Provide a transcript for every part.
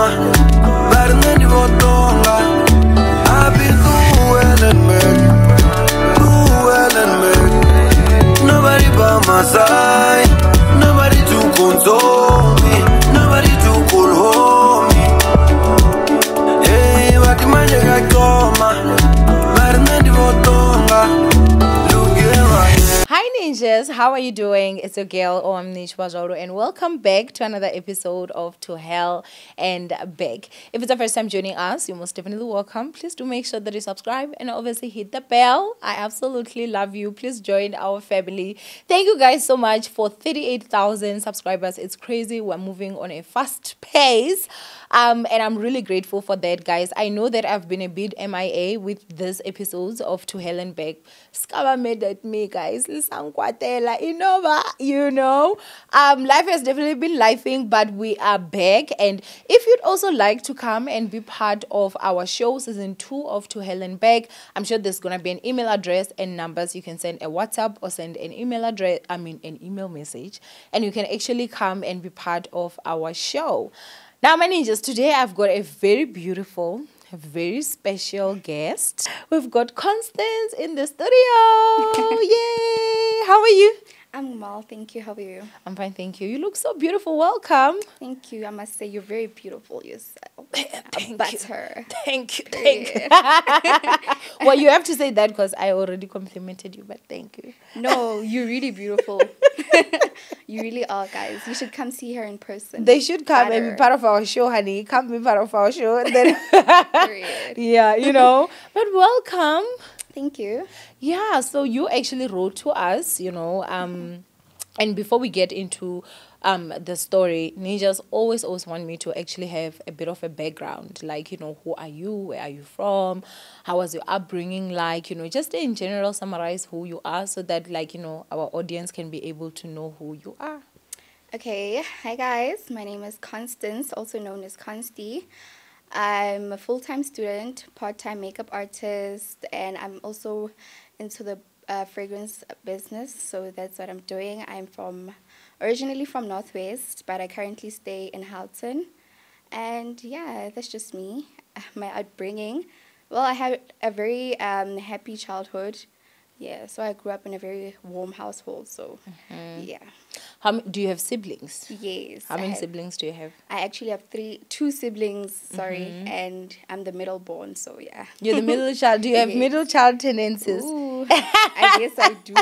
better than the Votonga. I've been through hell and back, through hell and back. Nobody by my side, nobody to console me, nobody to call home me. Hey, but the magic I come, better than the Votonga. Hi ninjas, how are you doing? It's your girl Owamie, and welcome back to another episode of To Hell and Back. If it's the first time joining us, you're most definitely welcome. Please do make sure that you subscribe and obviously hit the bell. I absolutely love you. Please join our family. Thank you guys so much for 38,000 subscribers. It's crazy. We're moving on a fast pace. And I'm really grateful for that, guys. I know that I've been a bit MIA with these episodes of To Hell and Back. Skaba made at me, guys. You know. Life has definitely been lifing, but we are back. And if you'd also like to come and be part of our show, season 2 of To Hell and Back, I'm sure there's gonna be an email address and numbers. You can send a WhatsApp or send an email address. An email message, and you can actually come and be part of our show. Now, my ninjas, today I've got a very beautiful, very special guest. We've got Constance in the studio. Yay! How are you? I'm well, thank you. How are you? I'm fine, thank you. You look so beautiful. Welcome. Thank you. I must say, you're very beautiful yourself. Thank you. Well, you have to say that because I already complimented you, but thank you. No, you're really beautiful. You really are, guys. You should come see her in person. They should come and be part of our show, honey. Come be part of our show. And then yeah, you know. But welcome. Thank you. Yeah, so you actually wrote to us, you know, and before we get into the story, ninjas always want me to actually have a bit of a background, like, you know, who are you, where are you from, how was your upbringing like, you know, just in general summarize who you are so that, like, you know, our audience can be able to know who you are. Okay, hi guys, my name is Constance, also known as Consti. I'm a full-time student, part-time makeup artist, and I'm also into the fragrance business, so that's what I'm doing. I'm originally from Northwest, but I currently stay in Houghton, and yeah, that's just me, my upbringing. Well, I had a very happy childhood. Yeah, so I grew up in a very warm household, so yeah. Do you have siblings? Yes. How many siblings do you have? I actually have two siblings, and I'm the middle born, so yeah. You're the middle child. Do you have middle child tendencies? Ooh, I guess I do.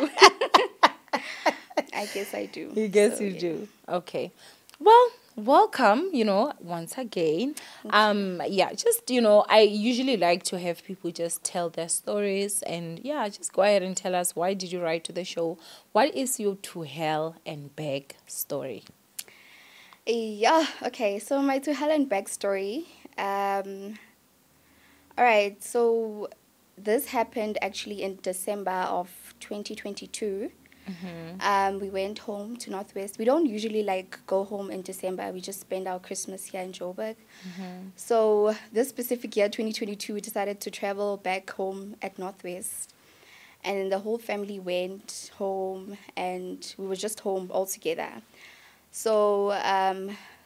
I guess I do. You guess so, you do. Okay. Well, welcome, you know, once again. Yeah, just, you know, I usually like to have people just tell their stories, and yeah, just go ahead and tell us, why did you write to the show? What is your To Hell and Back story? Yeah, okay, so my To Hell and Back story. All right, so this happened actually in December of 2022. We went home to Northwest. We don't usually like go home in December. We just spend our Christmas here in Joburg. So this specific year, 2022, we decided to travel back home at Northwest. And then the whole family went home, and we were just home all together. So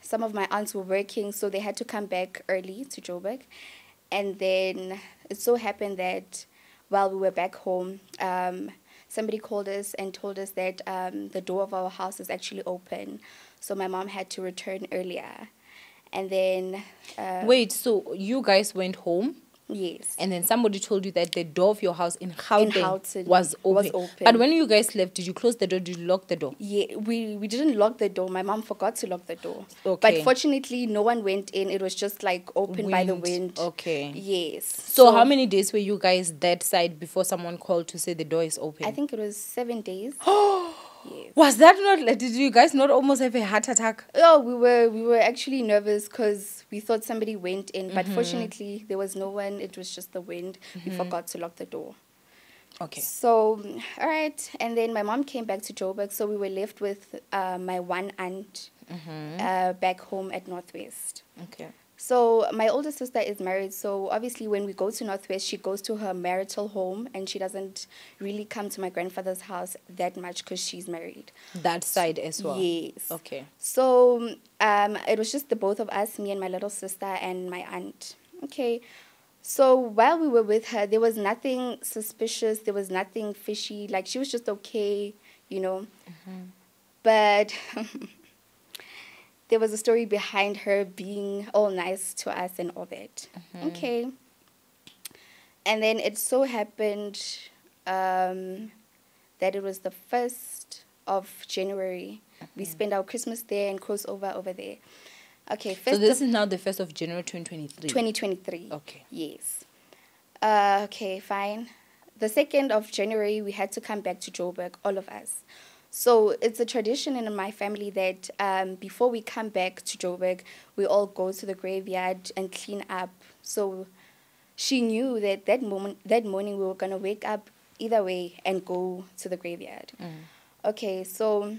some of my aunts were working, so they had to come back early to Joburg. And then it so happened that while we were back home, somebody called us and told us that the door of our house is actually open. So my mom had to return earlier. And then... Wait, so you guys went home? Yes. And then somebody told you that the door of your house in Houghton was open. But when you guys left, did you close the door? Did you lock the door? Yeah, we didn't lock the door. My mom forgot to lock the door. Okay. But fortunately, no one went in. It was just like open by the wind. Okay. Yes. So how many days were you guys that side before someone called to say the door is open? I think it was 7 days. Yes. Was that not, did you guys not almost have a heart attack? Oh, we were actually nervous because we thought somebody went in, but fortunately there was no one. It was just the wind. We forgot to lock the door. Okay. So, all right, and then my mom came back to Joburg, so we were left with my one aunt back home at Northwest. Okay. So my older sister is married. So obviously when we go to Northwest, she goes to her marital home and she doesn't really come to my grandfather's house that much because she's married. That side as well? Yes. Okay. So it was just the both of us, me and my little sister and my aunt. Okay. So while we were with her, there was nothing suspicious. There was nothing fishy. Like, she was just okay, you know. But there was a story behind her being all nice to us and all that. Okay. And then it so happened that it was the 1st of January. We spent our Christmas there and crossover over there. Okay. So this is now the 1st of January 2023? 2023. Okay. Yes. Okay, fine. The 2nd of January, we had to come back to Joburg, all of us. So it's a tradition in my family that before we come back to Joburg, we all go to the graveyard and clean up. So she knew that that morning we were going to wake up either way and go to the graveyard. Okay, so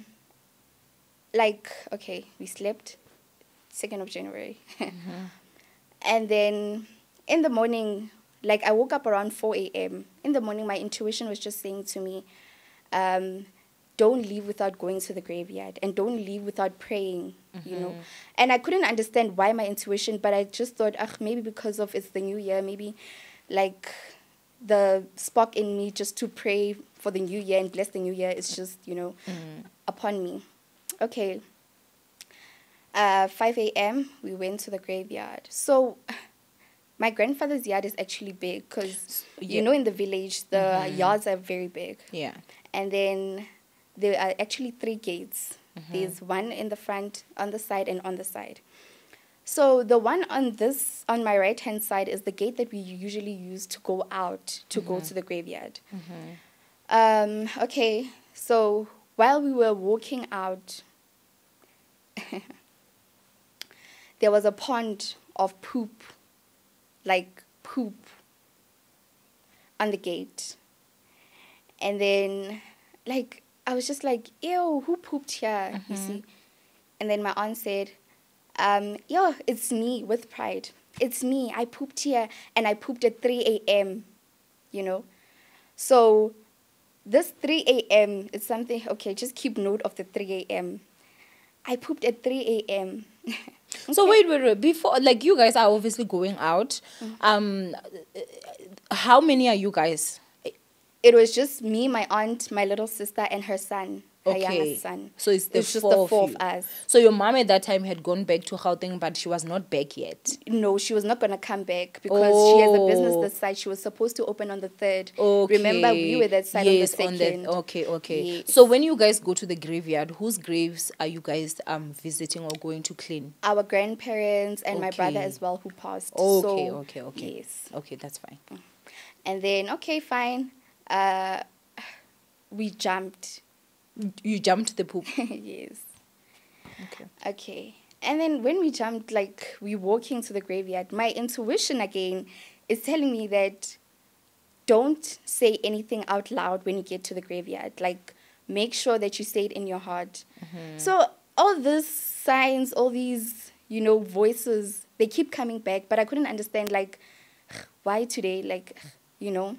we slept 2nd of January. And then in the morning, I woke up around 4 a.m. In the morning, my intuition was just saying to me, don't leave without going to the graveyard and don't leave without praying, you know. And I couldn't understand why my intuition, but I just thought, maybe because of it's the new year, maybe the spark in me just to pray for the new year and bless the new year is just, you know, upon me. Okay. 5 a.m., we went to the graveyard. So my grandfather's yard is actually big because, you know, in the village, the yards are very big. Yeah. And then there are actually 3 gates. There's one in the front, on the side, and on the side. So the one on my right-hand side is the gate that we usually use to go out, to go to the graveyard. Okay, so while we were walking out, there was a pond of poop, on the gate. And then, I was just like, ew, who pooped here, you see? And then my aunt said, yo, it's me, with pride. It's me, I pooped here, and I pooped at 3 a.m., you know? So this 3 a.m. is something, okay, just keep note of the 3 a.m. I pooped at 3 a.m. Okay. So wait, before, you guys are obviously going out. How many are you guys? It was just me, my aunt, my little sister, and her son, her youngest son. So it's just the four of us. So your mom at that time had gone back to Gauteng, but she was not back yet. No, she was not going to come back because she has a business this side. She was supposed to open on the 3rd. Okay. Remember, we were that side on the 2nd. Okay. Yes. So when you guys go to the graveyard, whose graves are you guys visiting or going to clean? Our grandparents and my brother as well, who passed. Okay. Yes. Okay, that's fine. And then, okay, fine. We jumped. You jumped the poop? Yes. Okay. And then when we jumped, we walking to the graveyard, my intuition again is telling me that don't say anything out loud when you get to the graveyard. Make sure that you say it in your heart. So all these signs, all these, you know, voices, they keep coming back, but I couldn't understand, why today, you know.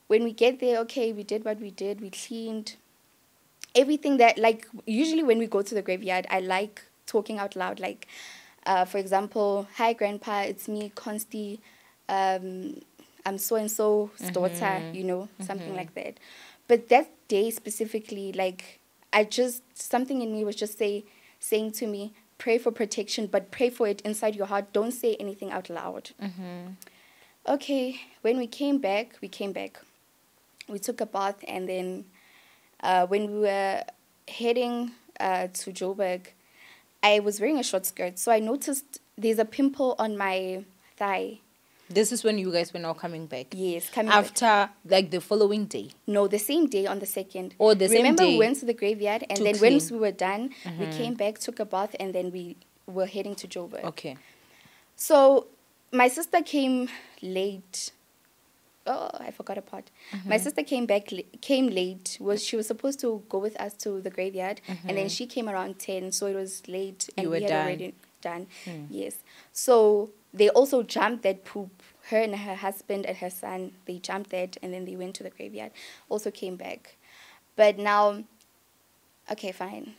When we get there, okay, we did what we did. We cleaned everything that, usually when we go to the graveyard, I like talking out loud. For example, hi, Grandpa, it's me, Consti. I'm so-and-so's daughter, you know, something like that. But that day specifically, something in me was just saying to me, pray for protection, but pray for it inside your heart. Don't say anything out loud. Okay, when we came back. We took a bath, and then when we were heading to Joburg, I was wearing a short skirt. So I noticed there's a pimple on my thigh. This is when you guys were now coming back? Yes, coming after, back. The following day? No, the same day on the 2nd. Oh, the same day? Remember, we went to the graveyard, and then clean. once we were done, we came back, took a bath, and then we were heading to Joburg. Okay. So my sister came late. Oh, I forgot a part. My sister came late. She was supposed to go with us to the graveyard, and then she came around 10, so it was late. And you were done. done. Yes. So they also jumped that poop. Her and her husband and her son, they jumped that and then they went to the graveyard. Also came back. But now, okay, fine.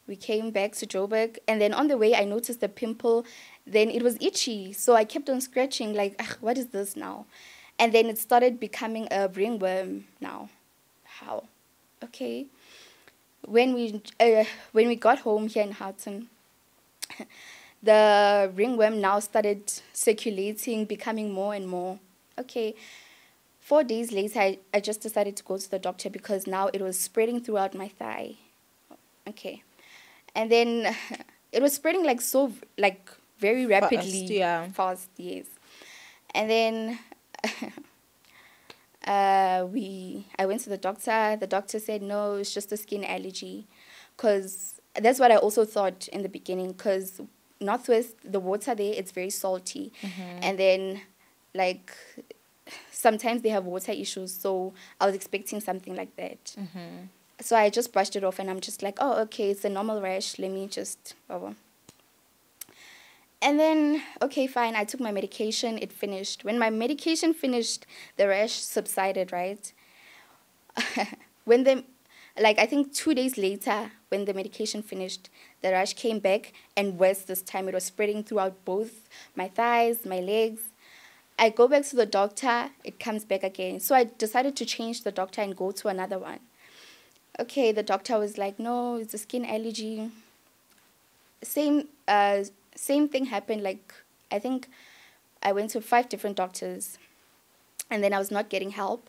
We came back to Joburg, and then on the way I noticed a pimple. Then it was itchy, so I kept on scratching like, "Ugh, what is this now?" And then it started becoming a ringworm now. How? Okay. When we got home here in Houghton, the ringworm now started circulating, becoming more and more. Okay. 4 days later, I just decided to go to the doctor because now it was spreading throughout my thigh. Okay. And then it was spreading like so, like very rapidly. Fast, yes. And then I went to the doctor. The doctor said, no, it's just a skin allergy. Because that's what I also thought in the beginning. Because Northwest, the water there, it's very salty. And then, like, sometimes they have water issues. So I was expecting something like that. So I just brushed it off and I'm just like, oh, okay, it's a normal rash. Let me just, oh. And then, okay, fine. I took my medication. It finished. When my medication finished, the rash subsided, right? I think 2 days later, when the medication finished, the rash came back and worse this time. It was spreading throughout both my thighs, my legs. I go back to the doctor. It comes back again. So I decided to change the doctor and go to another one. Okay, the doctor was like, no, it's a skin allergy. Same thing happened. Like, I think I went to 5 different doctors, and then I was not getting help,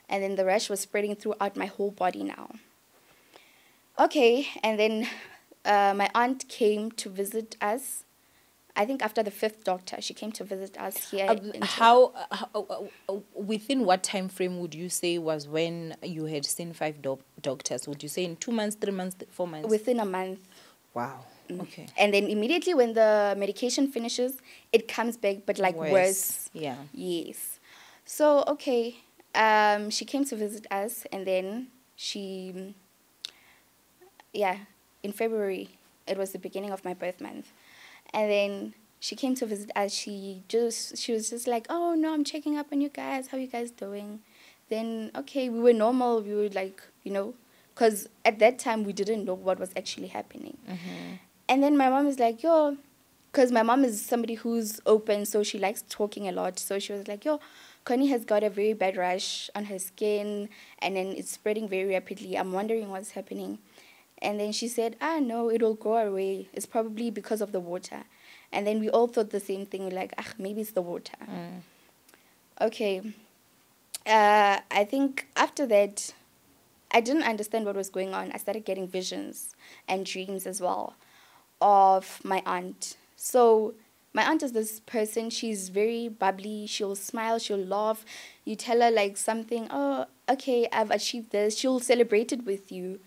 and then the rash was spreading throughout my whole body now. Okay, and then my aunt came to visit us. I think after the 5th doctor, she came to visit us here. Within what time frame would you say was when you had seen 5 doctors? Would you say in 2 months, 3 months, 4 months? Within a month. Wow. Okay. And then immediately when the medication finishes, it comes back, but like worse. Yeah. Yes. So, okay. She came to visit us, and then in February, it was the beginning of my birth month. And then she came to visit us. She was just like, oh, no, I'm checking up on you guys. How you guys doing? Then, okay, we were normal. We were like, because at that time, we didn't know what was actually happening. And then my mom is like, yo, because my mom is somebody who's open, so she likes talking a lot. So she was like, yo, Connie has got a very bad rash on her skin, and then it's spreading very rapidly. I'm wondering what's happening. And then she said, no, it will go away. It's probably because of the water. And then we all thought the same thing. We're like, maybe it's the water. Okay. I think after that, I didn't understand what was going on. I started getting visions and dreams as well of my aunt. So my aunt is this person. She's very bubbly. She'll smile. She'll laugh. You tell her like something, oh, okay, I've achieved this. She'll celebrate it with you.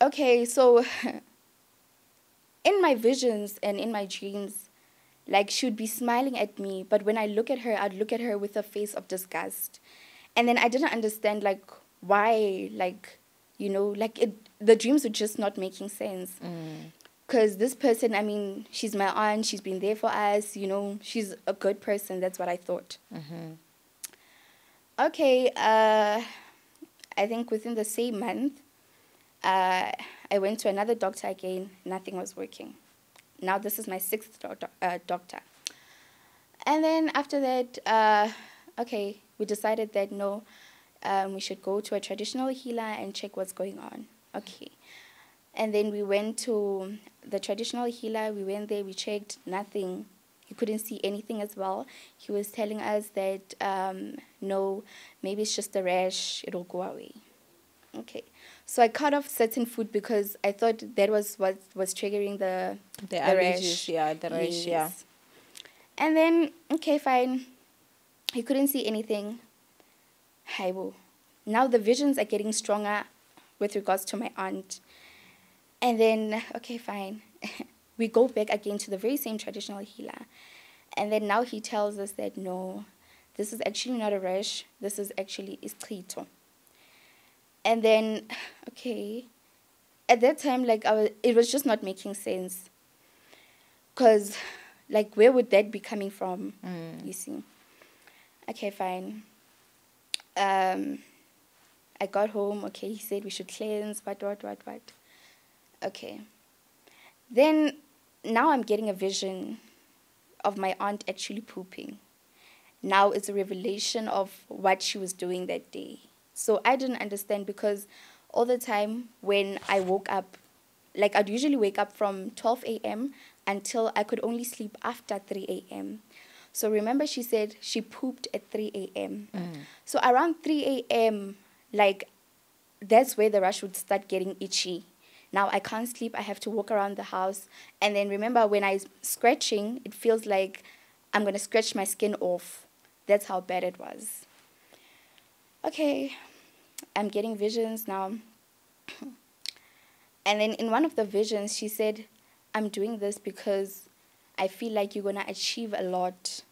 Okay, so in my visions and in my dreams, like she would be smiling at me, but when I look at her, I'd look at her with a face of disgust. And then I didn't understand like why, like, the dreams were just not making sense. Because this person, I mean, she's my aunt, she's been there for us, she's a good person, that's what I thought. Okay, I think within the same month, I went to another doctor again. Nothing was working. Now this is my 6th doctor. And then after that, okay, we decided that no, we should go to a traditional healer and check what's going on. Okay. And then we went to the traditional healer. We went there, we checked, nothing. He couldn't see anything as well. He was telling us that, no, maybe it's just a rash. It'll go away. Okay. So I cut off certain food because I thought that was what was triggering the rash. Yeah, the rash, yeah. And then, okay, fine. He couldn't see anything. Haibo. Now the visions are getting stronger with regards to my aunt. And then, okay, fine. We go back again to the very same traditional healer. And then now he tells us that, no, this is actually not a rash. This is actually Isitshixo. And then, okay, at that time, like, it was just not making sense. Because, like, where would that be coming from? You see. Okay, fine. I got home. Okay, he said we should cleanse. What. Okay. Then, now I'm getting a vision of my aunt actually pooping. Now it's a revelation of what she was doing that day. So I didn't understand, because all the time when I woke up, like, I'd usually wake up from 12 a.m. until I could only sleep after 3 a.m. So remember, she said she pooped at 3 a.m. So around 3 a.m., like, that's where the rush would start getting itchy. Now I can't sleep. I have to walk around the house. And then remember, when I'm scratching, it feels like I'm going to scratch my skin off. That's how bad it was. Okay, I'm getting visions now. And then in one of the visions, she said, I'm doing this because I feel like you're going to achieve a lot.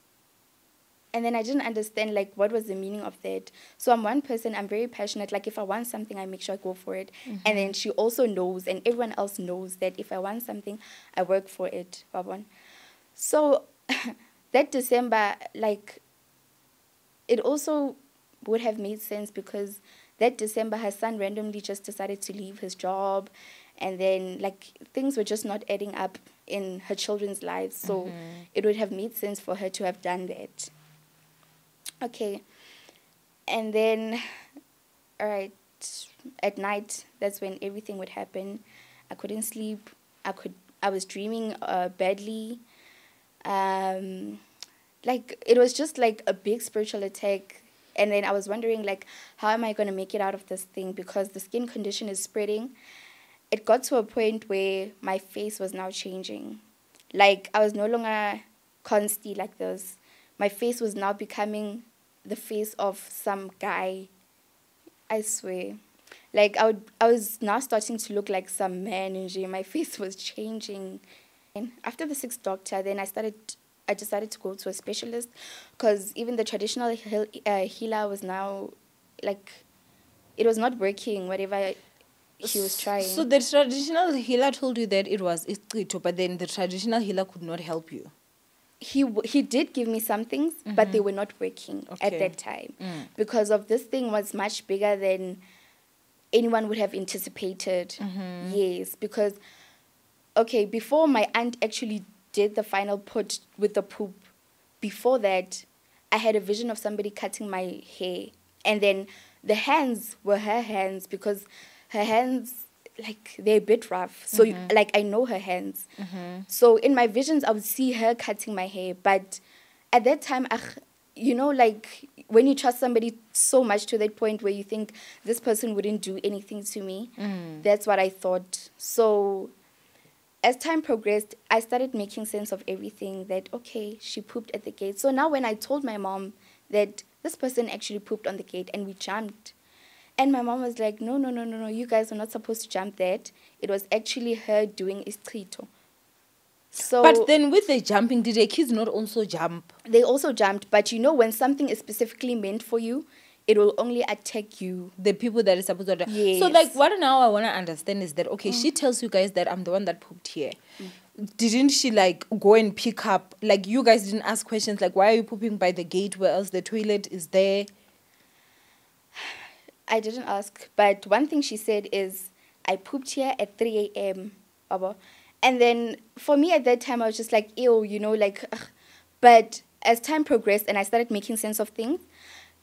And then I didn't understand, like, what was the meaning of that. So I'm one person, I'm very passionate. Like, if I want something, I make sure I go for it. And then she also knows, and everyone else knows, that if I want something, I work for it. So that December, like, it also would have made sense, because that December, her son randomly just decided to leave his job. And then, like, things were just not adding up in her children's lives. So it would have made sense for her to have done that. Okay. And then, all right, at night, that's when everything would happen. I couldn't sleep. I was dreaming badly. Like, it was just like a big spiritual attack. And then I was wondering, like, how am I going to make it out of this thing? Because the skin condition is spreading. It got to a point where my face was now changing. Like, I was no longer constant like this. My face was now becoming the face of some guy. I swear. Like, I was now starting to look like some man in jail. My face was changing. And after the sixth doctor, then I decided to go to a specialist, because even the traditional healer was now, like, it was not working, whatever he was trying. So the traditional healer told you that it was Isitshixo, but then the traditional healer could not help you. He did give me some things, but they were not working at that time, because of this thing was much bigger than anyone would have anticipated. Yes, because, okay, before my aunt actually did the final put with the poop, before that, I had a vision of somebody cutting my hair. And then the hands were her hands, because her hands, like, they're a bit rough. So, like, I know her hands. So in my visions, I would see her cutting my hair. But at that time, you know, like, when you trust somebody so much to that point where you think this person wouldn't do anything to me, that's what I thought. So as time progressed, I started making sense of everything, that, okay, she pooped at the gate. So now when I told my mom that this person actually pooped on the gate and we jumped, and my mom was like, no, you guys are not supposed to jump that. It was actually her doing Isitshixo. So, but then with the jumping, did the kids not also jump? They also jumped, but you know, when something is specifically meant for you, it will only attack you. The people that is supposed to. Yes. So, like, what now I want to understand is that, okay, she tells you guys that I'm the one that pooped here. Didn't she, like, go and pick up, like, you guys didn't ask questions, like, why are you pooping by the gate where else the toilet is there? I didn't ask, but one thing she said is, I pooped here at 3 a.m., Baba. And then for me at that time, I was just like, ew, you know, like, ugh. But as time progressed and I started making sense of things,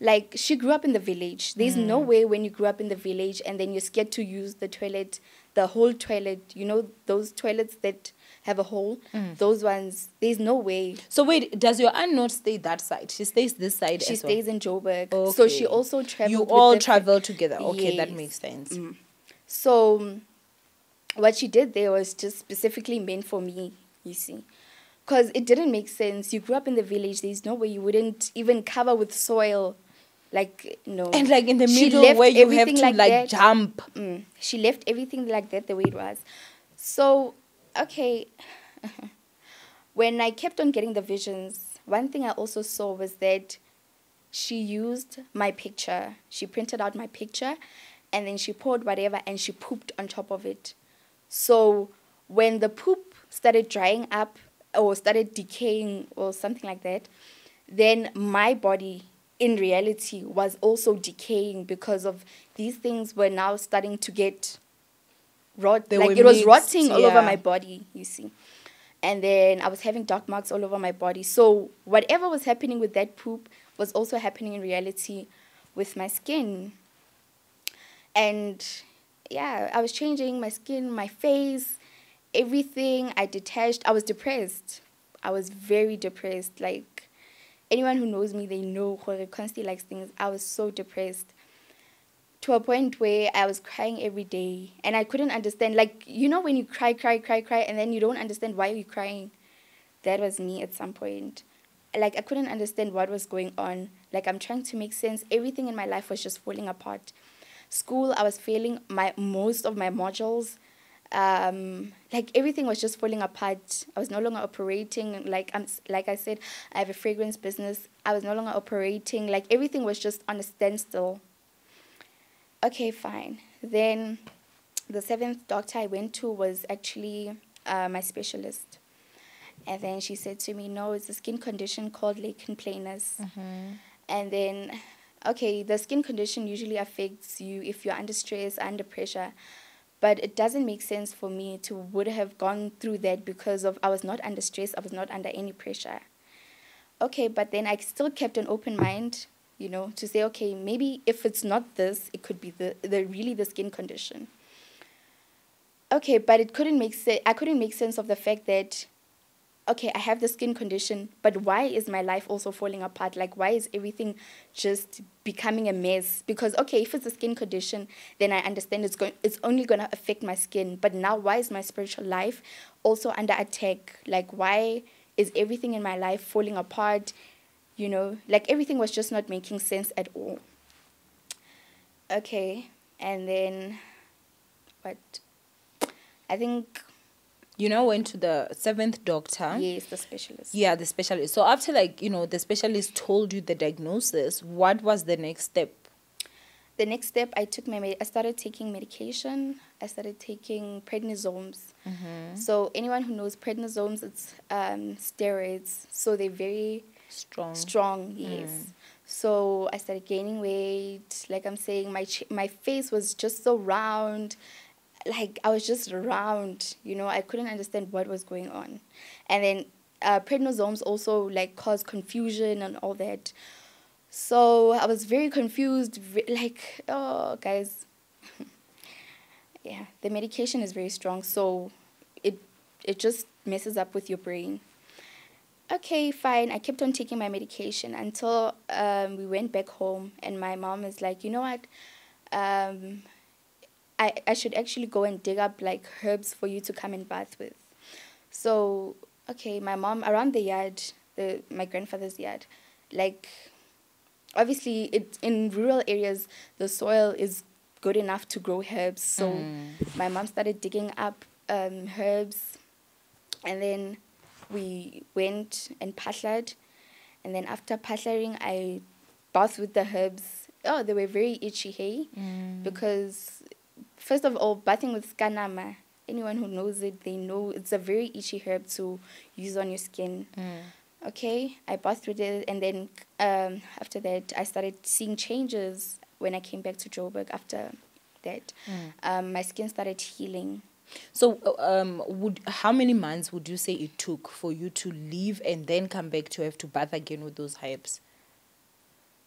like, she grew up in the village. There's no way when you grew up in the village and then you're scared to use the toilet, the whole toilet, you know, those toilets that have a hole, those ones, there's no way. So wait, does your aunt not stay that side? She stays this side She as well? stays in Joburg. Okay. So she also traveled. You with all the travel together. Okay, that Yes. makes sense. So what she did there was just specifically meant for me, you see. Because it didn't make sense. You grew up in the village. There's no way you wouldn't even cover with soil. Like, no. And, like, in the She middle left where you have everything to, like like, that. jump. She left everything like that the way it was. So, okay. When I kept on getting the visions, one thing I also saw was that she used my picture. She printed out my picture, and then she poured whatever, and she pooped on top of it. So when the poop started drying up, or started decaying or something like that, then my body in reality was also decaying because of these things were now starting to get rot. They Like were it was mixed, rotting all over yeah. my body, you see. And then I was having dark marks all over my body. So whatever was happening with that poop was also happening in reality with my skin. And yeah, I was changing my skin, my face, everything. I detached. I was depressed. I was very depressed. Like anyone who knows me, they know Jorge constantly likes things. I was so depressed to a point where I was crying every day and I couldn't understand. Like, you know, when you cry, and then you don't understand why you're crying. That was me at some point. Like, I couldn't understand what was going on. Like, I'm trying to make sense. Everything in my life was just falling apart. School, I was failing most of my modules. Like everything was just falling apart. I was no longer operating. Like I said, I have a fragrance business. I was no longer operating. Like everything was just on a standstill. Okay, fine. Then the 7th doctor I went to was actually my specialist. And then she said to me, no, it's a skin condition called lichen planus. And then, okay, the skin condition usually affects you if you're under stress, under pressure. But it doesn't make sense for me to would have gone through that because of I was not under stress, I was not under any pressure. Okay, but then I still kept an open mind, you know, to say, okay, maybe if it's not this, it could be the really the skin condition. Okay, but it couldn't make sense. I couldn't make sense of the fact that, okay, I have the skin condition, but why is my life also falling apart? Like, why is everything just becoming a mess? Because, okay, if it's a skin condition, then I understand it's only going to affect my skin. But now, why is my spiritual life also under attack? Like, why is everything in my life falling apart? You know, like, everything was just not making sense at all. Okay, and then, what? I think... You now went to the 7th doctor. Yes, the specialist. Yeah, the specialist. So after, like, you know, the specialist told you the diagnosis, what was the next step? The next step, I started taking medication. I started taking prednisones. So anyone who knows prednisones, it's steroids. So they're very strong, yes. So I started gaining weight. Like I'm saying, my face was just so round. Like, I was just round, you know. I couldn't understand what was going on. And then prednisones also, like, cause confusion and all that. So I was very confused. Like, oh, guys. Yeah, the medication is very strong. So it just messes up with your brain. Okay, fine. I kept on taking my medication until we went back home. And my mom is like, you know what? I should actually go and dig up, like, herbs for you to come and bath with. So, okay, my mom, around the yard, my grandfather's yard, like, obviously, in rural areas, the soil is good enough to grow herbs. So my mom started digging up herbs, and then we went and patlared. And then after patlaring, I bathed with the herbs. Oh, they were very itchy, hey? Because... First of all, bathing with skanama, anyone who knows it, they know it's a very itchy herb to use on your skin. Okay, I bathed with it, and then after that, I started seeing changes when I came back to Joburg after that. My skin started healing. So how many months would you say it took for you to leave and then come back to have to bath again with those herbs?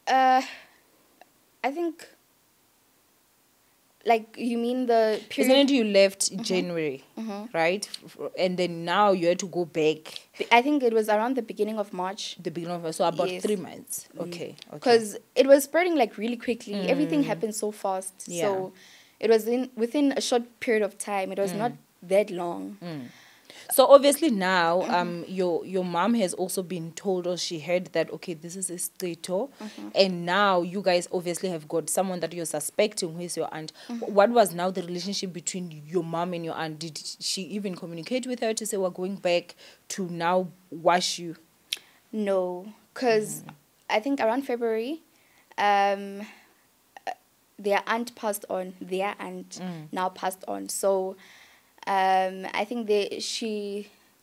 I think... Like, you mean the period? Isn't it you left January, right? And then now you had to go back. I think it was around the beginning of March. The beginning of... So about Yes. 3 months. Okay. Because it was spreading, like, really quickly. Everything happened so fast. Yeah. So it was within a short period of time. It was not that long. So obviously now, your mom has also been told, or she heard that, okay, this is Isitshixo, and now you guys obviously have got someone that you're suspecting who is your aunt. What was now the relationship between your mom and your aunt? Did she even communicate with her to say we're going back to now wash you? No, because I think around February, their aunt passed on. Their aunt now passed on. So I think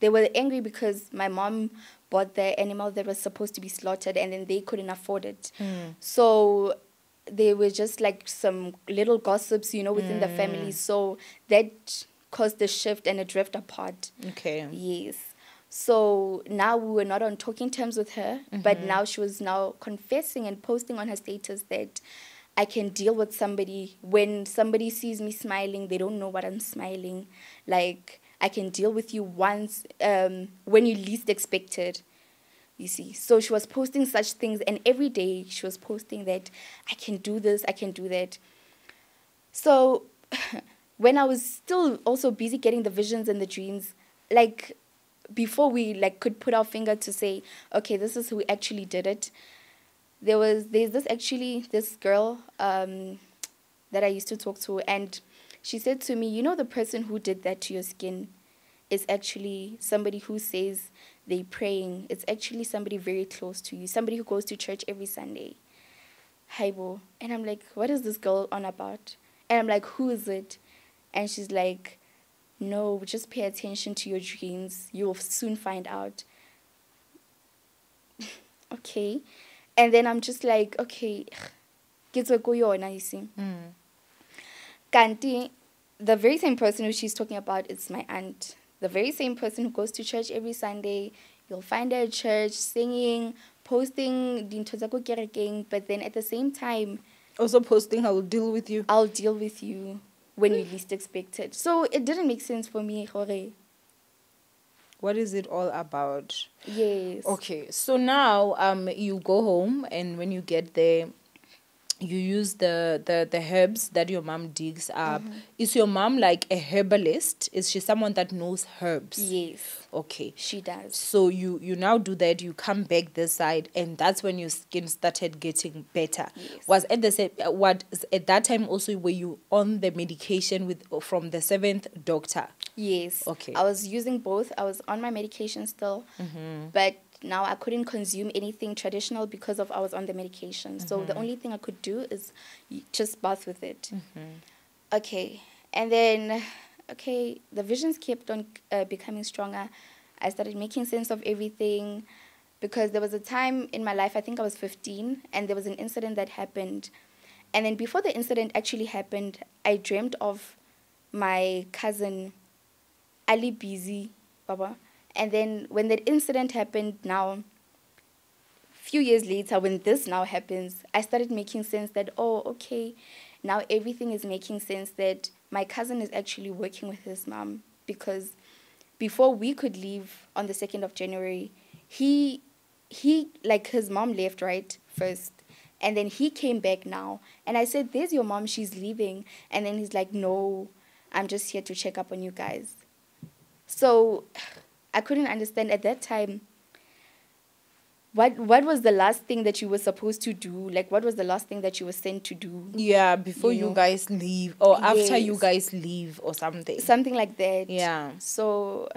They were angry because my mom bought the animal that was supposed to be slaughtered, and then they couldn't afford it. So there were just like some little gossips, within the family. So that caused a shift and a drift apart. Okay. Yes. So now we were not on talking terms with her, but now she was now confessing and posting on her status that I can deal with somebody. When somebody sees me smiling, they don't know what I'm smiling. Like, I can deal with you once when you least expect it. You see, so she was posting such things, and every day she was posting that I can do this, I can do that. So when I was still also busy getting the visions and the dreams, like before we like could put our finger to say, okay, this is who actually did it. There's this girl that I used to talk to, and she said to me, the person who did that to your skin is actually somebody who says they're praying. It's actually somebody very close to you, somebody who goes to church every Sunday. Haibo. And I'm like, what is this girl on about? And I'm like, who is it? And she's like, no, just pay attention to your dreams. You'll soon find out. Okay. And then I'm just like, okay, you see. Kanti, the very same person who she's talking about is my aunt. The very same person who goes to church every Sunday. You'll find her at church singing, posting dinto tsa ko kerekeng, but then at the same time Also posting, I will deal with you. I'll deal with you when you least expect it. So it didn't make sense for me, Jorge. What is it all about? Yes. Okay, so now you go home, and when you get there, you use the herbs that your mom digs up. Is your mom like a herbalist? Is she someone that knows herbs? Yes. Okay. She does. So you now do that, you come back this side, and that's when your skin started getting better. Yes. Was at at that time also were you on the medication from the 7th doctor? Yes. Okay. I was using both. I was on my medication still, but now I couldn't consume anything traditional because I was on the medication. So the only thing I could do is just bath with it. Okay. And then, the visions kept on becoming stronger. I started making sense of everything because there was a time in my life, I think I was 15, and there was an incident that happened. And then before the incident actually happened, I dreamt of my cousin, Ali Busy, Baba. And then when that incident happened now, few years later, when this now happens, I started making sense that, oh, okay, now everything is making sense that my cousin is actually working with his mom. Because before we could leave on the 2nd of January, he like his mom left, right, first. And then he came back now. And I said, there's your mom, she's leaving. And then he's like, no, I'm just here to check up on you guys. So I couldn't understand at that time what was the last thing that you were supposed to do? Like, what was the last thing that you were sent to do? Yeah, before you guys leave, or after you guys leave, or something. Something like that. Yeah. So,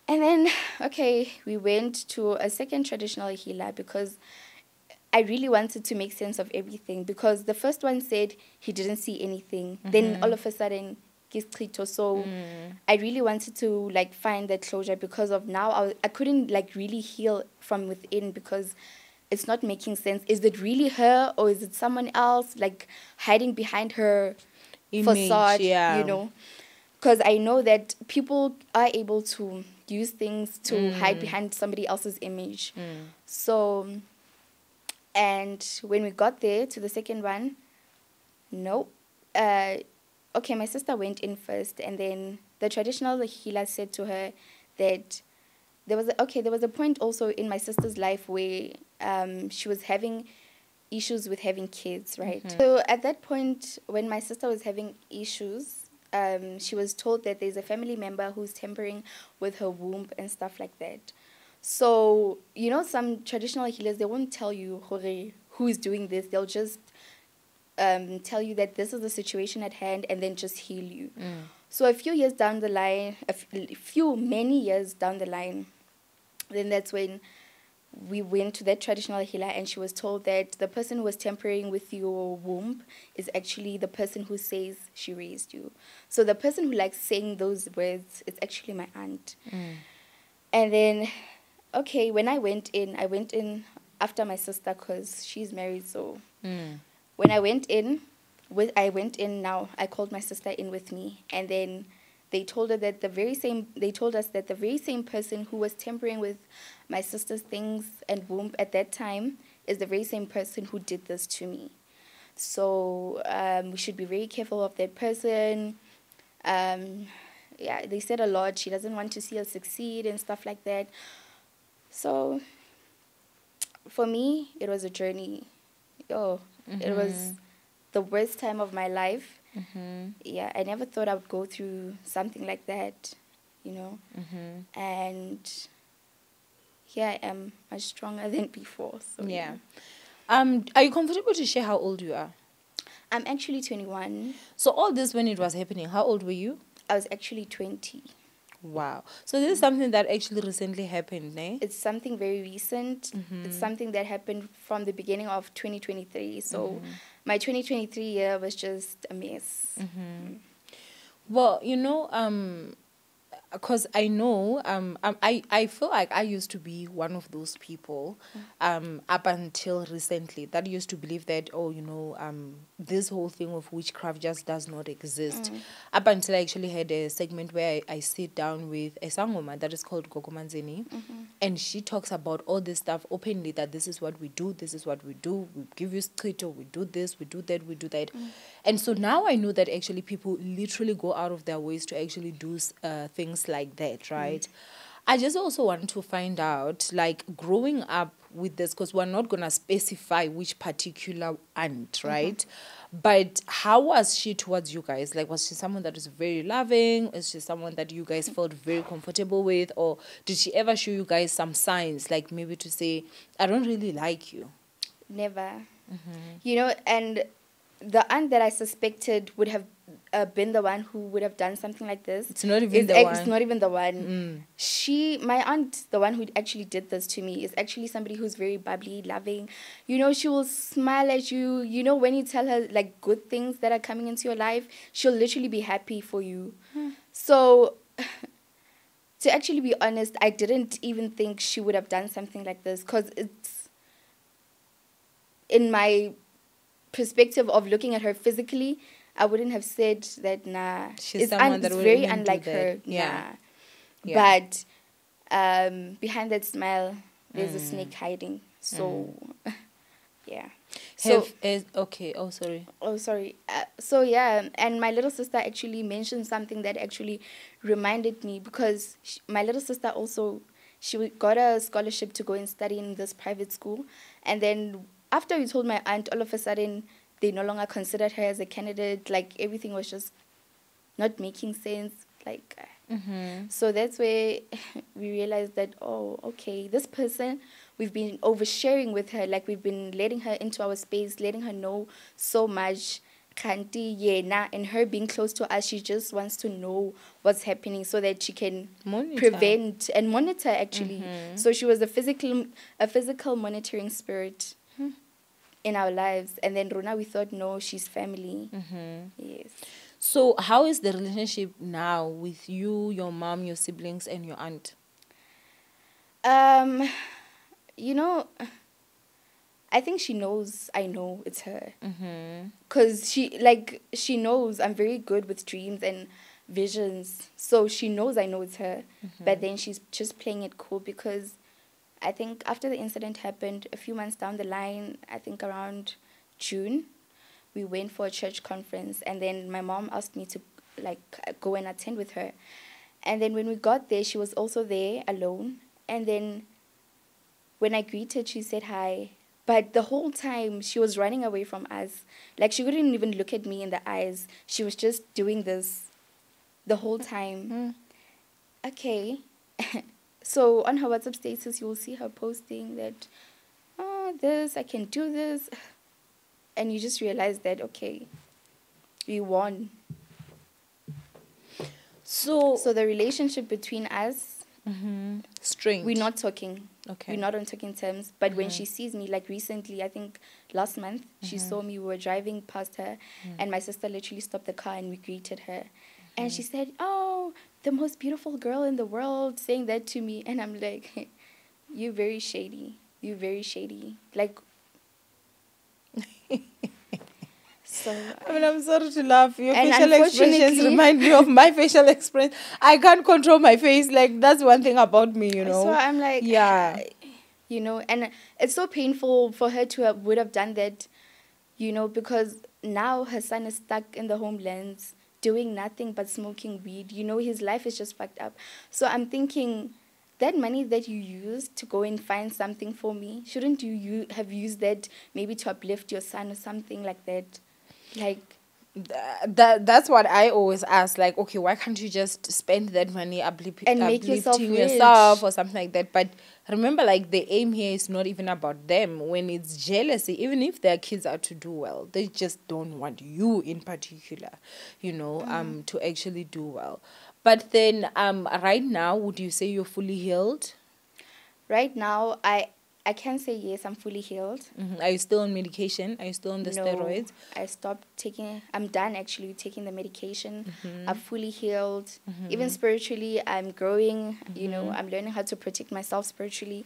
and then, okay, we went to a second traditional healer because I really wanted to make sense of everything, because the first one said he didn't see anything. Then all of a sudden, Isitshixo. So I really wanted to like find that closure, because of now I couldn't like really heal from within, because it's not making sense. Is it really her, or is it someone else like hiding behind her facade? Yeah. Because I know that people are able to use things to hide behind somebody else's image. So, and when we got there to the second one, nope. Okay, my sister went in first, and then the traditional healer said to her that there was a point also in my sister's life where she was having issues with having kids, right? So at that point, when my sister was having issues, she was told that there's a family member who's tampering with her womb and stuff like that. So, some traditional healers, they won't tell you who is doing this. They'll just tell you that this is the situation at hand, and then just heal you. So a few years down the line, many years down the line, then that's when we went to that traditional healer, and she was told that the person who was tampering with your womb is actually the person who says she raised you. So the person who likes saying those words is actually my aunt. And then, okay, when I went in after my sister because she's married. So when I went in, now, I called my sister in with me, and then they told us that the very same person who was tampering with my sister's things and womb at that time is the very same person who did this to me. So we should be very careful of that person. Yeah, they said a lot. She doesn't want to see us succeed and stuff like that. So for me, it was a journey. It was the worst time of my life. Yeah, I never thought I would go through something like that, you know. And here I am, much stronger than before. So Yeah. Are you comfortable to share how old you are? I'm actually 21. So all this when it was happening, how old were you? I was actually 20. Wow. So this is something that actually recently happened, eh? It's something very recent. It's something that happened from the beginning of 2023. So my 2023 year was just a mess. Well, you know, because I know, I feel like I used to be one of those people, up until recently, that used to believe that, oh, you know, this whole thing of witchcraft just does not exist. Up until I actually had a segment where I sit down with a sangoma that is called Gogomanzini, and she talks about all this stuff openly, that this is what we do, we give you scrito, we do this, we do that, we do that. And so now I know that actually people literally go out of their ways to actually do things like that, right? I just also want to find out, like, growing up with this, because we're not going to specify which particular aunt, right? But how was she towards you guys? Like, was she someone that was very loving? Was she someone that you guys felt very comfortable with? Or did she ever show you guys some signs, like maybe to say, I don't really like you? Never. You know, and the aunt that I suspected would have been the one who would have done something like this. It's not even the one. It's not even the one. My aunt, the one who actually did this to me, is actually somebody who's very bubbly, loving. You know, she will smile at you. You know, when you tell her, like, good things that are coming into your life, she'll literally be happy for you. So, to actually be honest, I didn't even think she would have done something like this, because it's, in my perspective of looking at her physically, I wouldn't have said that, nah. She's someone that it's would very even unlike do her. that. Yeah. But behind that smile, there's a snake hiding. So, yeah. Okay. Oh, sorry. Oh, sorry. So, yeah, and my little sister actually mentioned something that actually reminded me, because my little sister also, she got a scholarship to go and study in this private school. And then after we told my aunt, all of a sudden, they no longer considered her as a candidate. Like, everything was just not making sense. Like, so that's where we realized that, oh, okay, this person, we've been oversharing with her. Like, we've been letting her into our space, letting her know so much. Kanti yena, and her being close to us, she just wants to know what's happening so that she can prevent and monitor, actually. So she was a physical monitoring spirit in our lives. And then Rona, we thought, no, she's family. Yes. So how is the relationship now with you, your mom, your siblings, and your aunt? You know, I think she knows I know it's her. Because she knows I'm very good with dreams and visions. So she knows I know it's her. But then she's just playing it cool, because I think after the incident happened, a few months down the line, I think around June, we went for a church conference. And then my mom asked me to, like, go and attend with her. And then when we got there, she was also there alone. And then when I greeted, she said hi. But the whole time, she was running away from us. Like, she wouldn't even look at me in the eyes. She was just doing this the whole time. Okay. So on her WhatsApp status, you will see her posting that, oh, I can do this. And you just realize that, okay, we won. So the relationship between us, Strange. we're not talking. Okay. We're not on talking terms. But when she sees me, like recently, I think last month, she saw me. We were driving past her, and my sister literally stopped the car and we greeted her. And she said, "Oh, the most beautiful girl in the world," saying that to me. And I'm like, "You're very shady. You're very shady." Like, so I mean, I'm sorry to laugh. Your And facial expressions unfortunately- remind me of my facial expression. I can't control my face. Like, that's one thing about me, you know. So I'm like, yeah. you know, and it's so painful for her to would have done that, you know, because now her son is stuck in the homelands doing nothing but smoking weed. You know, his life is just fucked up. So I'm thinking, that money that you used to go and find something for me, shouldn't you have used that maybe to uplift your son or something like that? Like, That's what I always ask. Like, okay, why can't you just spend that money And make yourself uplifting rich. yourself or something like that? But remember, like, the aim here is not even about them. When it's jealousy, even if their kids are to do well, they just don't want you in particular, you know, to actually do well. But then, right now, would you say you're fully healed? right now, I can say yes, I'm fully healed. Are you still on medication? Are you still on the steroids? I stopped taking. I'm done actually taking the medication. I'm fully healed. Even spiritually, I'm growing. You know, I'm learning how to protect myself spiritually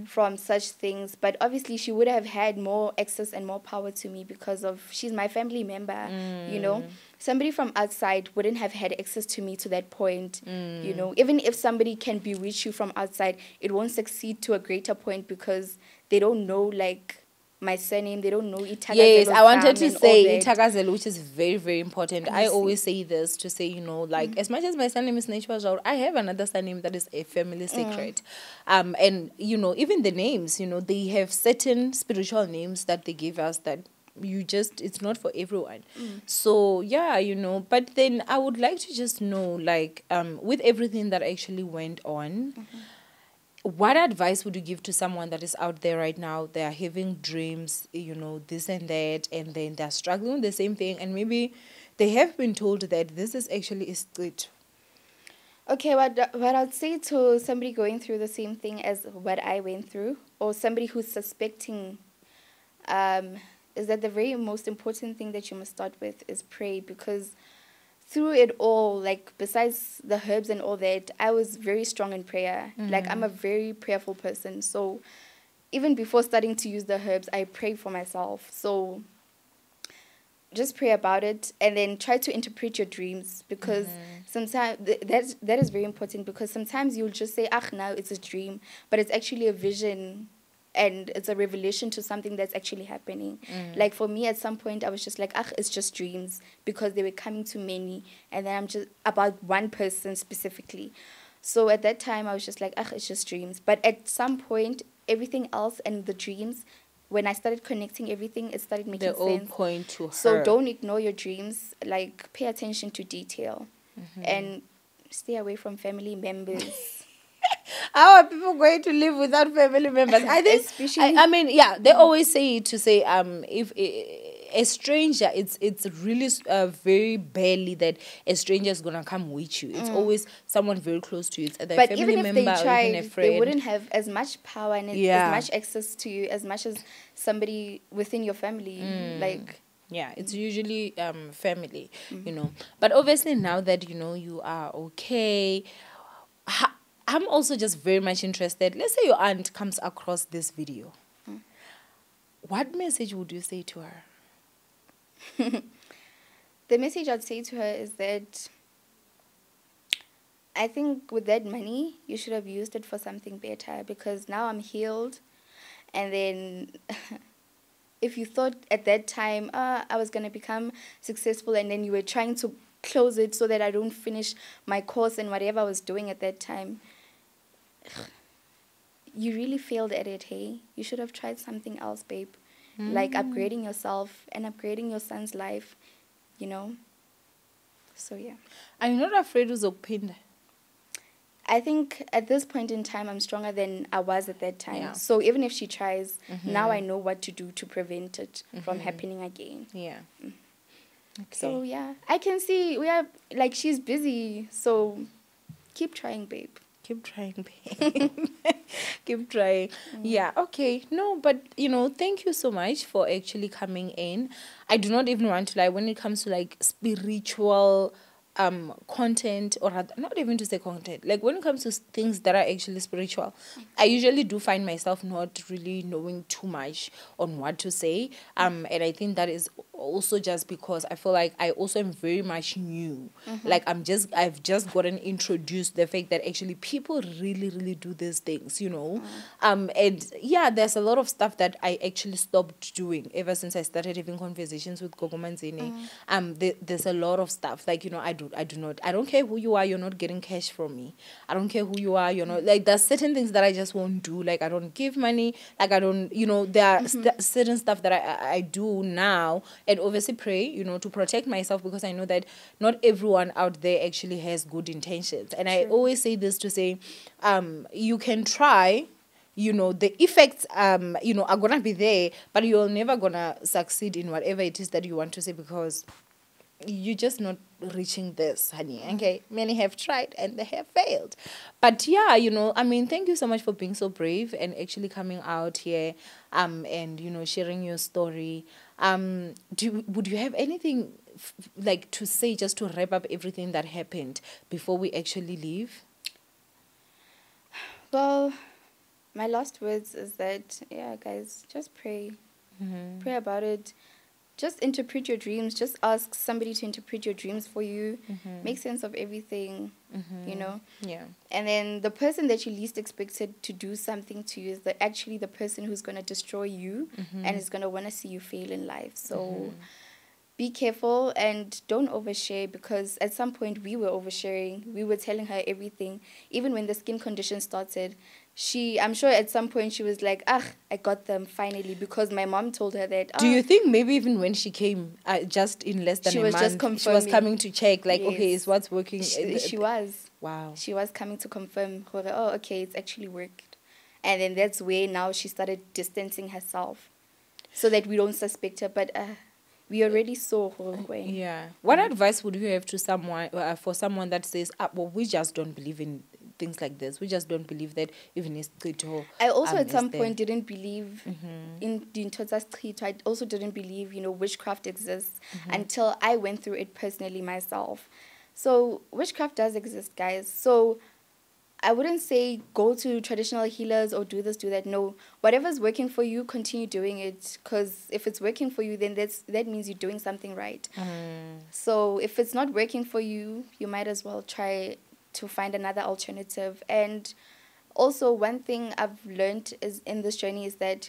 from such things. But obviously, she would have had more access and more power to me because of she's my family member. You know, somebody from outside wouldn't have had access to me to that point. You know, even if somebody can bewitch you from outside, it won't succeed to a greater point because they don't know like my surname, they don't know Itagazelo. Yes, I wanted to and all say that. Itagazelo, which is very, very important. I Honestly. always say this to say, you know, like, as much as my surname is Nature, I have another surname that is a family secret. And, you know, even the names, you know, they have certain spiritual names that they give us that you just, it's not for everyone. So, yeah, you know, but then I would like to just know, like, with everything that actually went on, what advice would you give to someone that is out there right now? They are having dreams, you know, this and that, and then they're struggling with the same thing, and maybe they have been told that this is actually a split. Okay, what I'd say to somebody going through the same thing as what I went through, or somebody who's suspecting, is that the very most important thing that you must start with is pray, because through it all, like besides the herbs and all that, I was very strong in prayer. Like I'm a very prayerful person. So even before starting to use the herbs, I pray for myself. So just pray about it and then try to interpret your dreams, because sometimes that is very important, because sometimes you'll just say, ah, now it's a dream, but it's actually a vision and it's a revelation to something that's actually happening. Like for me, at some point, I was just like, ah, it's just dreams, because they were coming to many, and then I'm just about one person specifically. So at that time, I was just like, ah, it's just dreams. But at some point, everything else and the dreams, when I started connecting everything, it started making They all sense. point to her. So don't ignore your dreams. Like, pay attention to detail and stay away from family members. How are people going to live without family members? I think, Especially- I mean, yeah, they always say to say, if a stranger, it's really very barely that a stranger is gonna come with you. It's always someone very close to you. It's either a But family even if member they or even a tried, friend. they wouldn't have as much power and Yeah. as much access to you as much as somebody within your family. Like, Yeah, it's usually family, you know. But obviously now that, you know, you are okay, I'm also just very much interested. Let's say your aunt comes across this video. What message would you say to her? the message I'd say to her is that I think with that money, you should have used it for something better, because now I'm healed. And then if you thought at that time, I was going to become successful, and then you were trying to close it so that I don't finish my course and whatever I was doing at that time, you really failed at it, hey? You should have tried something else, babe. Like upgrading yourself and upgrading your son's life, you know? So, yeah. Are you not afraid uzokuphinda? I think at this point in time, I'm stronger than I was at that time. Yeah. So even if she tries, now I know what to do to prevent it from happening again. Yeah. Okay. So, yeah. I can see, she's busy. So keep trying, babe. Keep trying, babe. Keep trying. Yeah, okay. No, but thank you so much for actually coming in. I do not even want to lie when it comes to like spiritual content, or not even to say content, like when it comes to things that are actually spiritual, I usually do find myself not really knowing too much on what to say, and I think that is also just because I feel like I also am very much new. Like I've just gotten introduced the fact that actually people really do these things, and yeah, there's a lot of stuff that I actually stopped doing ever since I started having conversations with Gogo Manzini. There's a lot of stuff like I don't care who you are, you're not getting cash from me. I don't care who you are, you're not, like, there's certain things that I just won't do. Like I don't give money, like I don't, there are certain stuff that I do now, and obviously pray, to protect myself, because I know that not everyone out there actually has good intentions. And I always say this to say, you can try, the effects are gonna be there, but you're never gonna succeed in whatever it is that you want to say, because you're just not reaching this, honey. Okay, many have tried and they have failed. But yeah, thank you so much for being so brave and actually coming out here and sharing your story. Would you have anything like to say, just to wrap up everything that happened before we actually leave? Well, my last words is that, yeah, guys, just pray. Pray about it. Just interpret your dreams. Just ask somebody to interpret your dreams for you. Make sense of everything, Yeah. And then the person that you least expected to do something to you is actually the person who's going to destroy you and is going to want to see you fail in life. So be careful and don't overshare, because at some point we were oversharing. We were telling her everything. Even when the skin condition started, I'm sure at some point she was like, I got them finally, because my mom told her that. Do you think maybe even when she came, just in less than a month, she was coming to check, like, yes, okay, is what's working? She was. Wow. She was coming to confirm, oh, okay, it's actually worked. And then that's where now she started distancing herself so that we don't suspect her. But we already saw her. Yeah. What advice would you have to someone, for someone that says, well, we just don't believe in things like this. We just don't believe that even Isitshixo. I also at some point didn't believe in Isitshixo. I also didn't believe, witchcraft exists until I went through it personally myself. So witchcraft does exist, guys. So I wouldn't say go to traditional healers or do this, do that. No, whatever's working for you, continue doing it. Because if it's working for you, then that means you're doing something right. So if it's not working for you, you might as well try to find another alternative. And also, one thing I've learned is in this journey is that,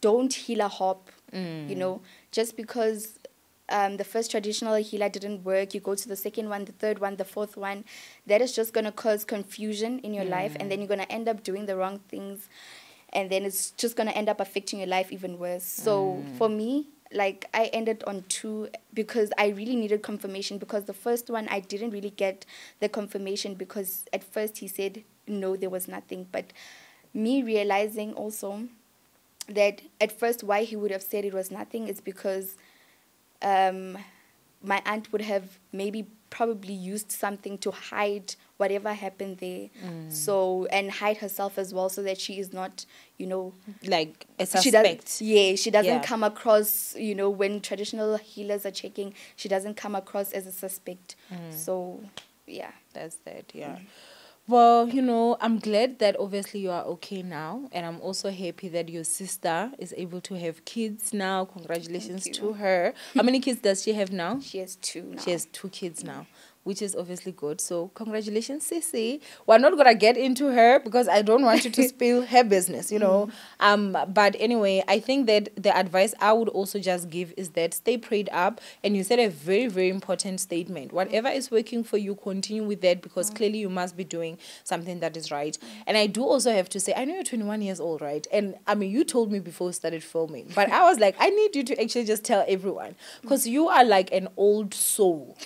don't heal a hop. Just because the first traditional healer didn't work, you go to the second one, the third one, the fourth one. That is just going to cause confusion in your life, and then you're going to end up doing the wrong things, and then it's just going to end up affecting your life even worse. So for me, I ended on 2 because I really needed confirmation, because the first one I didn't really get the confirmation, because at first he said no, there was nothing. But me realizing also that at first why he would have said it was nothing is because my aunt would have probably used something to hide whatever happened there. So, and hide herself as well, so that she is not, like a suspect. She doesn't come across, when traditional healers are checking, she doesn't come across as a suspect. So, yeah. That's that, yeah. Well, I'm glad that obviously you are okay now, and I'm also happy that your sister is able to have kids now. Congratulations to her. How many kids does she have now? She has 2 now. She has 2 kids now, which is obviously good. So congratulations, Sissy. We're not going to get into her because I don't want you to spill her business, But anyway, I think that the advice I would also just give is that stay prayed up. And you said a very, very important statement. Whatever is working for you, continue with that, because clearly you must be doing something that is right. And I do also have to say, I know you're 21 years old, right? And you told me before we started filming, but I was like, I need you to actually just tell everyone, because you are like an old soul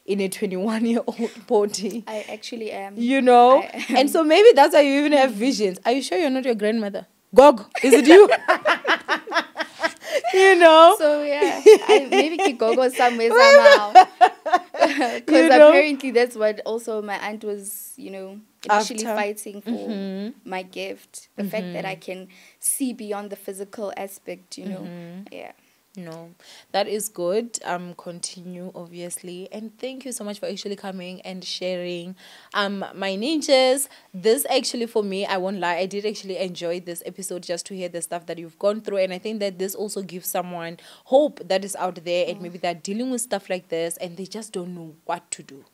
in a 21-year-old body. I actually am. And so maybe that's why you even have visions. Are you sure you're not your grandmother? Gog, is it you? So yeah, maybe Kigogo somewhere somehow. Because apparently that's what also my aunt was, initially fighting for my gift. The fact that I can see beyond the physical aspect, Yeah. No, that is good. Continue obviously, and thank you so much for actually coming and sharing. My ninjas. This actually for me, I won't lie, I did actually enjoy this episode just to hear the stuff that you've gone through, and I think that this also gives someone hope that is out there, and maybe they're dealing with stuff like this, and they just don't know what to do,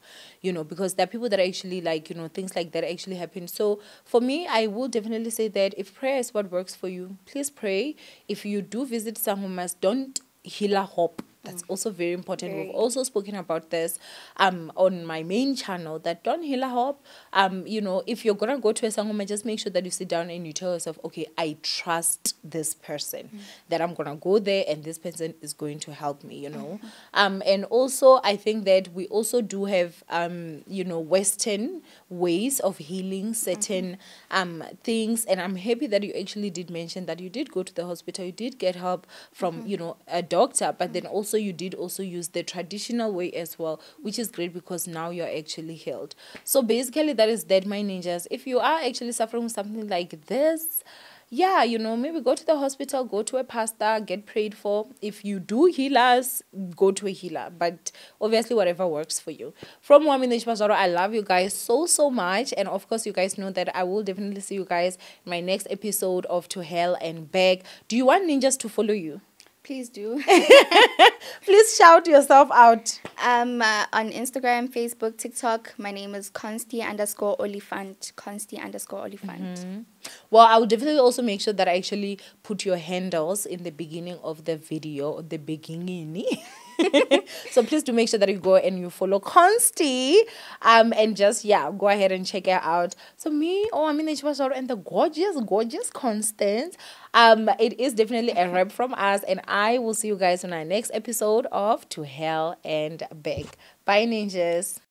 because there are people that are actually like things like that actually happen. So for me, I will definitely say that if prayer is what works for you, please pray. If you do visit sangomas, don't heal hope. That's also very important. We've also spoken about this on my main channel, that don't heal hope. If you're gonna go to a sangoma, just make sure that you sit down and you tell yourself, okay, I trust this person, that I'm gonna go there and this person is going to help me, and also I think that we also do have Western ways of healing certain things, and I'm happy that you actually did mention that you did go to the hospital, you did get help from a doctor, but then also you did also use the traditional way as well, which is great because now you're actually healed. So basically that is that, my ninjas. If you are actually suffering with something like this, maybe go to the hospital, go to a pastor, get prayed for. If you do healers, go to a healer. But obviously, whatever works for you. From Owamie, I love you guys so much. And of course, you guys know that I will definitely see you guys in my next episode of To Hell and Back. Do you want ninjas to follow you? Please do. Please shout yourself out. On Instagram, Facebook, TikTok, my name is Consti_Olifant. Consti_Olifant. Well, I will definitely also make sure that I actually put your handles in the beginning of the video, the beginning. So please do make sure that you go and you follow Consti, and just go ahead and check her out. So me, Owamie and the gorgeous Constance, it is definitely a wrap from us, and I will see you guys on our next episode of To Hell and Back. Bye, ninjas.